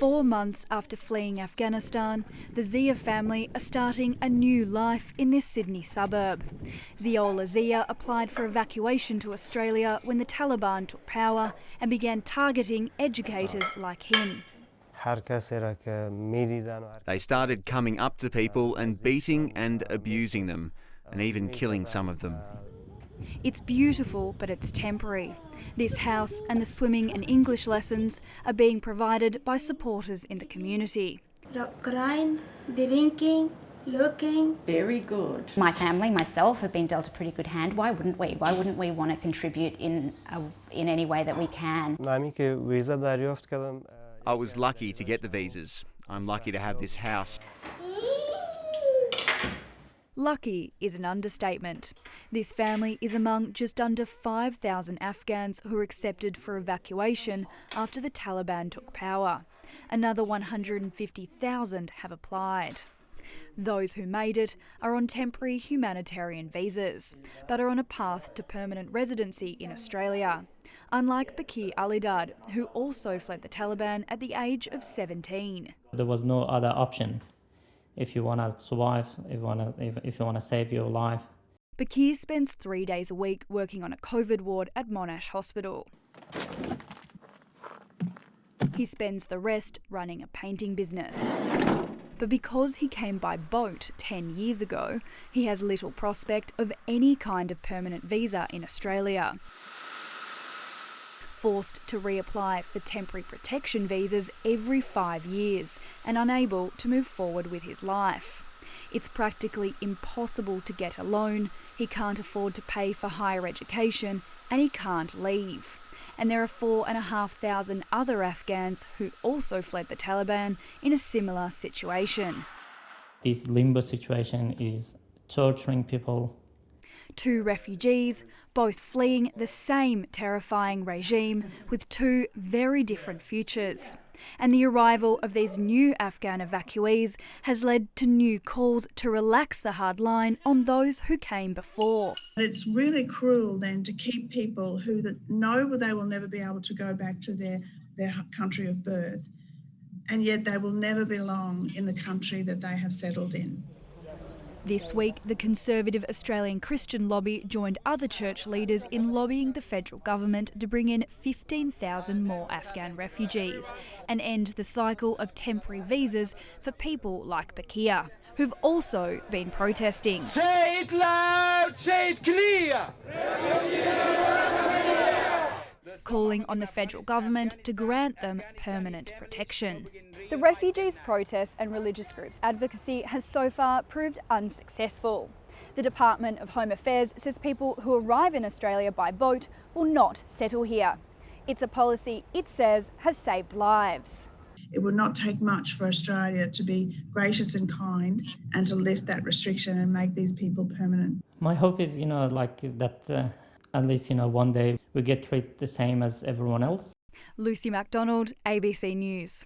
4 months after fleeing Afghanistan, the Zia family are starting a new life in this Sydney suburb. Ziola Zia applied for evacuation to Australia when the Taliban took power and began targeting educators like him. They started coming up to people and beating and abusing them, and even killing some of them. It's beautiful, but it's temporary. This house and the swimming and English lessons are being provided by supporters in the community. Crying, drinking, looking. Very good. My family, myself, have been dealt a pretty good hand. Why wouldn't we? Why wouldn't we want to contribute in any way that we can? I was lucky to get the visas. I'm lucky to have this house. Lucky is an understatement. This family is among just under 5,000 Afghans who were accepted for evacuation after the Taliban took power. Another 150,000 have applied. Those who made it are on temporary humanitarian visas, but are on a path to permanent residency in Australia. Unlike Bakir Alidad, who also fled the Taliban at the age of 17. There was no other option. If you want to survive, if you want to save your life. Bakir spends 3 days a week working on a COVID ward at Monash Hospital. He spends the rest running a painting business. But because he came by boat 10 years ago, he has little prospect of any kind of permanent visa in Australia. Forced to reapply for temporary protection visas every 5 years and unable to move forward with his life. It's practically impossible to get a loan, he can't afford to pay for higher education, and he can't leave. And there are 4,500 other Afghans who also fled the Taliban in a similar situation. This limbo situation is torturing people. 2 refugees, both fleeing the same terrifying regime with 2 very different futures. And the arrival of these new Afghan evacuees has led to new calls to relax the hard line on those who came before. It's really cruel then to keep people who know they will never be able to go back to their country of birth, and yet they will never belong in the country that they have settled in. This week, the Conservative Australian Christian Lobby joined other church leaders in lobbying the federal government to bring in 15,000 more Afghan refugees and end the cycle of temporary visas for people like Bakir, who've also been protesting. Say it loud, say it clear! Calling on the federal government to grant them permanent protection. The refugees' protests and religious groups' advocacy has so far proved unsuccessful. The Department of Home Affairs says people who arrive in Australia by boat will not settle here. It's a policy it says has saved lives. It would not take much for Australia to be gracious and kind and to lift that restriction and make these people permanent. My hope is, that at least, one day we get treated the same as everyone else. Lucy MacDonald, ABC News.